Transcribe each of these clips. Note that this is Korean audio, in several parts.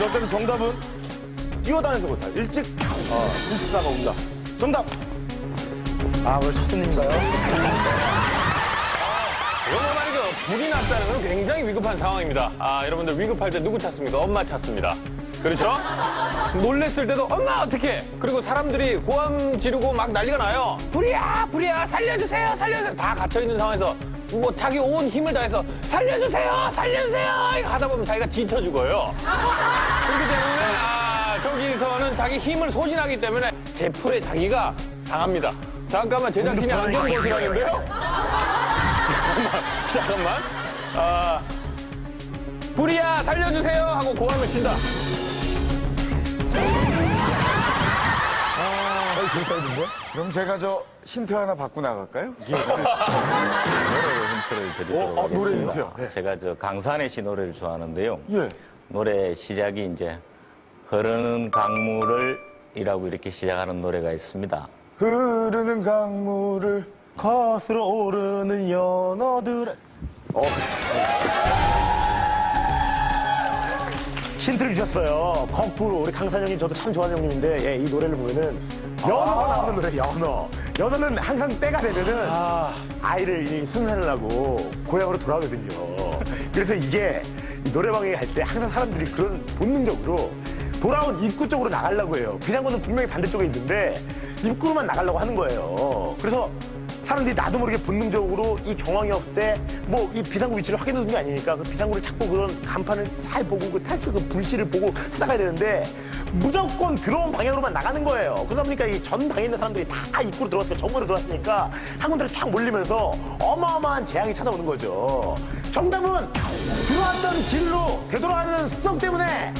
어쨌든 정답은 뛰어다녀서 그렇다. 일찍 진식사가 온다. 정답! 오늘 첫 손님인가요? 영어 말이죠. 불이 났다는 건 굉장히 위급한 상황입니다. 여러분들 위급할 때 누구 찾습니까? 엄마 찾습니다. 그렇죠? 놀랬을 때도 엄마 어떡해? 그리고 사람들이 고함 지르고 막 난리가 나요. 불이야 불이야 살려주세요 살려주세요. 다 갇혀있는 상황에서 뭐 자기 온 힘을 다해서 살려주세요 살려주세요 이거 하다 보면 자기가 지쳐 죽어요. 그렇기 때문에 저기서는 자기 힘을 소진하기 때문에 제풀에 자기가 당합니다. 잠깐만 제작진이 안전 모습하는데요? 잠깐만. 불이야 살려주세요 하고 고함을 친다. 그럼 제가 힌트 하나 받고 나갈까요? 노래 힌트를 드리도록 하겠습니다. 노래 힌트요? 네. 제가 강산의 시 노래를 좋아하는데요. 예. 노래 시작이 이제 흐르는 강물을이라고 이렇게 시작하는 노래가 있습니다. 흐르는 강물을 거슬러 오르는 연어들. 힌트를 주셨어요. 거꾸로. 우리 강산 형님 저도 참 좋아하는 형님인데, 예, 이 노래를 보면은 연어가 나오는 노래, 연어. 연어는 항상 때가 되면은 아이를 순산을 하고 고향으로 돌아오거든요. 그래서 이게 이 노래방에 갈 때 항상 사람들이 그런 본능적으로 돌아온 입구 쪽으로 나가려고 해요. 비상구는 분명히 반대쪽에 있는데 입구로만 나가려고 하는 거예요. 그래서 사람들이 나도 모르게 본능적으로 이 경황이 없을 때 뭐 이 비상구 위치를 확인해 두는 게 아니니까 그 비상구를 찾고 그런 간판을 잘 보고 그 탈출 그 불씨를 보고 찾아가야 되는데 무조건 들어온 방향으로만 나가는 거예요. 그러다 보니까 이 전 방에 있는 사람들이 다 입구로 들어왔으니까 정문으로 들어왔으니까 한 군데로 쫙 몰리면서 어마어마한 재앙이 찾아오는 거죠. 정답은 들어왔던 길로 되돌아가는 습성 때문에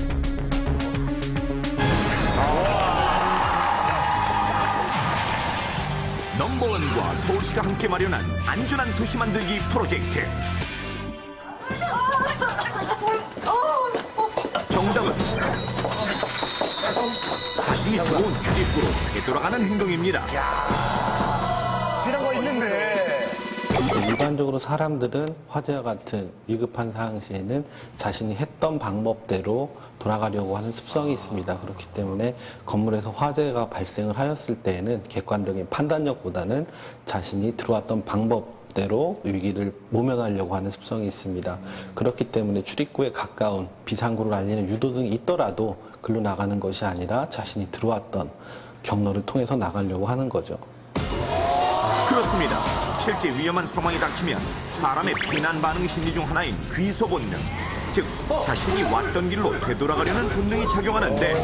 넘버원과 서울시가 함께 마련한 안전한 도시 만들기 프로젝트. 정답은 자신이 들어온 출입구로 되돌아가는 행동입니다. 비상구가 있는데 일반적으로 사람들은 화재와 같은 위급한 상황 시에는 자신이 했던 방법대로 돌아가려고 하는 습성이 있습니다. 그렇기 때문에 건물에서 화재가 발생을 하였을 때에는 객관적인 판단력보다는 자신이 들어왔던 방법대로 위기를 모면하려고 하는 습성이 있습니다. 그렇기 때문에 출입구에 가까운 비상구를 알리는 유도등이 있더라도 글로 나가는 것이 아니라 자신이 들어왔던 경로를 통해서 나가려고 하는 거죠. 그렇습니다. 실제 위험한 상황이 닥치면 사람의 피난 반응 심리 중 하나인 귀소 본능, 즉 자신이 왔던 길로 되돌아가려는 본능이 작용하는데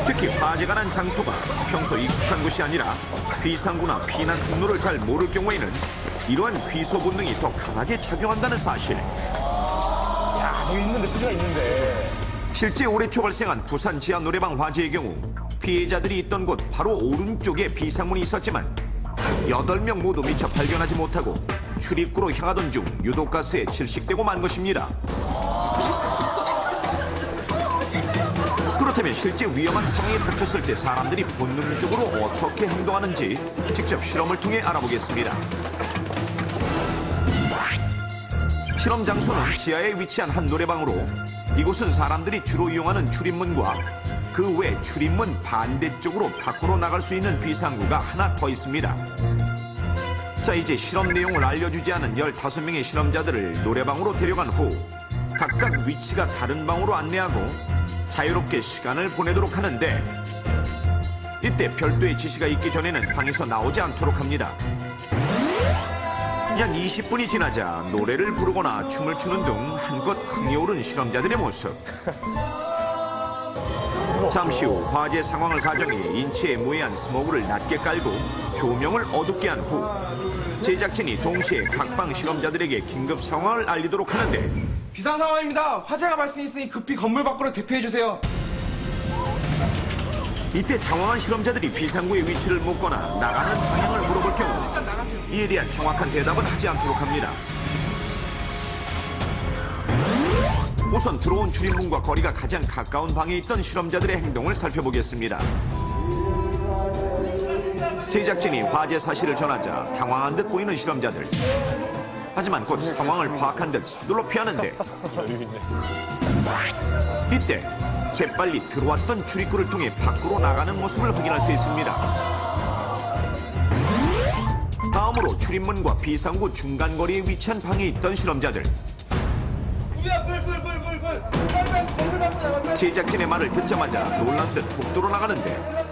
특히 화재가 난 장소가 평소 익숙한 곳이 아니라 비상구나 피난 통로를 잘 모를 경우에는 이러한 귀소 본능이 더 강하게 작용한다는 사실. 여기 있는데 표지가 있는데 실제 올해 초 발생한 부산 지하 노래방 화재의 경우 피해자들이 있던 곳 바로 오른쪽에 비상문이 있었지만 8명 모두 미처 발견하지 못하고 출입구로 향하던 중 유독가스에 질식되고 만 것입니다. 그렇다면 실제 위험한 상황에 닥쳤을 때 사람들이 본능적으로 어떻게 행동하는지 직접 실험을 통해 알아보겠습니다. 실험 장소는 지하에 위치한 한 노래방으로 이곳은 사람들이 주로 이용하는 출입문과 그 외 출입문 반대쪽으로 밖으로 나갈 수 있는 비상구가 하나 더 있습니다. 자, 이제 실험 내용을 알려주지 않은 15명의 실험자들을 노래방으로 데려간 후 각각 위치가 다른 방으로 안내하고 자유롭게 시간을 보내도록 하는데 이때 별도의 지시가 있기 전에는 방에서 나오지 않도록 합니다. 약 20분이 지나자 노래를 부르거나 춤을 추는 등 한껏 흥이 오른 실험자들의 모습. 잠시 후 화재 상황을 가정해 인체에 무해한 스모그를 낮게 깔고 조명을 어둡게 한 후 제작진이 동시에 각 방 실험자들에게 긴급 상황을 알리도록 하는데 비상 상황입니다. 화재가 발생했으니 급히 건물 밖으로 대피해주세요. 이때 당황한 실험자들이 비상구의 위치를 묻거나 나가는 방향을 물어볼 경우 이에 대한 정확한 대답은 하지 않도록 합니다. 우선 들어온 출입문과 거리가 가장 가까운 방에 있던 실험자들의 행동을 살펴보겠습니다. 제작진이 화재 사실을 전하자 당황한 듯 보이는 실험자들. 하지만 곧 상황을 파악한 듯 서둘러 피하는데 이때 재빨리 들어왔던 출입구를 통해 밖으로 나가는 모습을 확인할 수 있습니다. 다음으로 출입문과 비상구 중간 거리에 위치한 방에 있던 실험자들. 제작진의 말을 듣자마자 놀란 듯 복도로 나가는데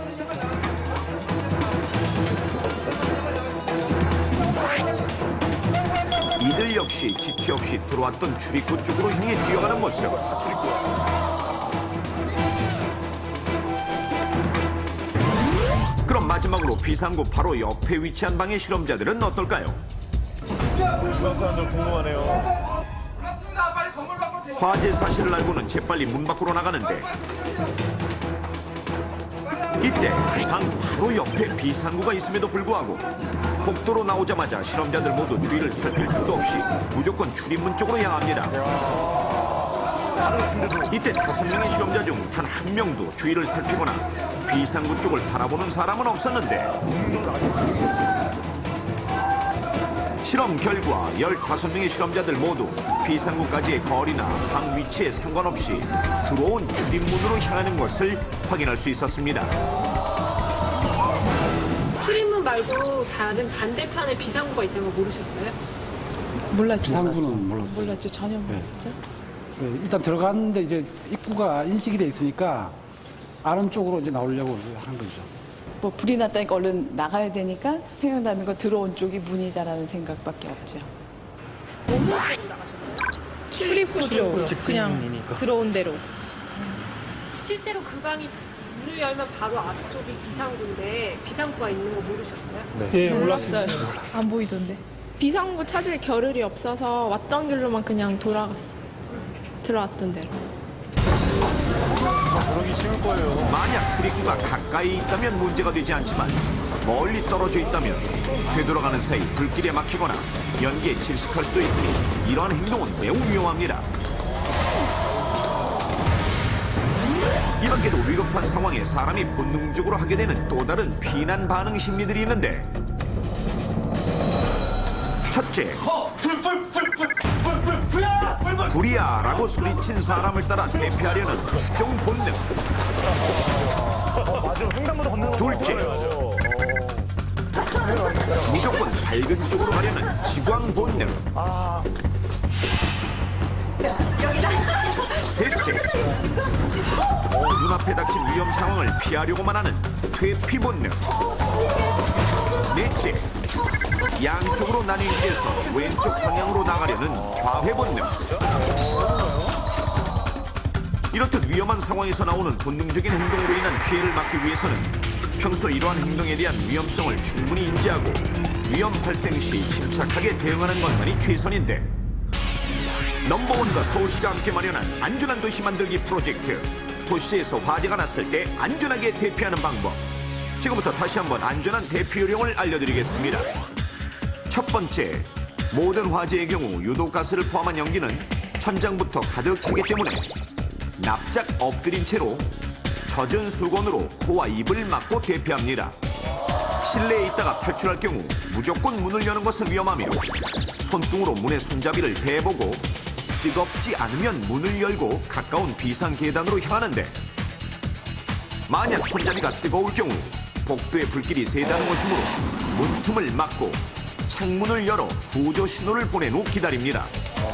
이들 역시 지체 없이 들어왔던 출입구 쪽으로 향해 뛰어가는 모습. 그럼 마지막으로 비상구 바로 옆에 위치한 방의 실험자들은 어떨까요? 유학 사람들 궁금하네요. 그렇습니다. 빨리 건물 밖으로 대기. 화재 사실을 알고는 재빨리 문 밖으로 나가는데 이때 방 바로 옆에 비상구가 있음에도 불구하고 복도로 나오자마자 실험자들 모두 주위를 살필 틈도 없이 무조건 출입문 쪽으로 향합니다. 이때 5명의 실험자 중 단 한 명도 주위를 살피거나 비상구 쪽을 바라보는 사람은 없었는데 실험 결과 15명의 실험자들 모두 비상구까지의 거리나 방 위치에 상관없이 들어온 출입문으로 향하는 것을 확인할 수 있었습니다. 출입문 말고 다른 반대편에 비상구가 있다는 거 모르셨어요? 몰랐죠. 비상구는 몰랐어요. 몰랐죠. 전혀 몰랐죠. 네, 일단 들어갔는데 이제 입구가 인식이 돼 있으니까 아는 쪽으로 이제 나오려고 한 거죠. 뭐 불이 났다니까 얼른 나가야 되니까 생각나는 거 들어온 쪽이 문이다라는 생각밖에 없죠. 출입구죠. 그냥 들어온 대로. 실제로 그 방이 문을 열면 바로 앞쪽이 비상구인데 비상구가 있는 거 모르셨어요? 네. 몰랐어요. 안 보이던데. 비상구 찾을 겨를이 없어서 왔던 길로만 그냥 돌아갔어. 들어왔던 대로. 그러기 쉬울 거예요. 만약 출입구가 가까이 있다면 문제가 되지 않지만 멀리 떨어져 있다면 되돌아가는 사이 불길에 막히거나 연기에 질식할 수도 있으니 이러한 행동은 매우 위험합니다. 이 밖에도 위급한 상황에 사람이 본능적으로 하게 되는 또 다른 비난 반응 심리들이 있는데 첫째, 불이야! 라고 소리친 사람을 따라 대피하려는 추종 본능. 맞아. 횡단보도 건너는 거 둘째, 무조건 밝은 쪽으로 가려는 지광 본능. 셋째, 눈앞에 닥친 위험 상황을 피하려고만 하는 회피 본능. 넷째, 양쪽으로 나뉘어서 왼쪽 방향으로 나가려는 좌회 본능. 이렇듯 위험한 상황에서 나오는 본능적인 행동으로 인한 피해를 막기 위해서는 평소 이러한 행동에 대한 위험성을 충분히 인지하고 위험 발생 시 침착하게 대응하는 것만이 최선인데 넘버원과 서울시가 함께 마련한 안전한 도시 만들기 프로젝트 도시에서 화재가 났을 때 안전하게 대피하는 방법. 지금부터 다시 한번 안전한 대피 요령을 알려드리겠습니다. 첫 번째, 모든 화재의 경우 유독가스를 포함한 연기는 천장부터 가득 차기 때문에 납작 엎드린 채로 젖은 수건으로 코와 입을 막고 대피합니다. 실내에 있다가 탈출할 경우 무조건 문을 여는 것은 위험하며 손등으로 문의 손잡이를 대보고 뜨겁지 않으면 문을 열고 가까운 비상 계단으로 향하는데 만약 손잡이가 뜨거울 경우 복도에 불길이 새다는 것이므로 문틈을 막고 창문을 열어 구조 신호를 보낸 후 기다립니다.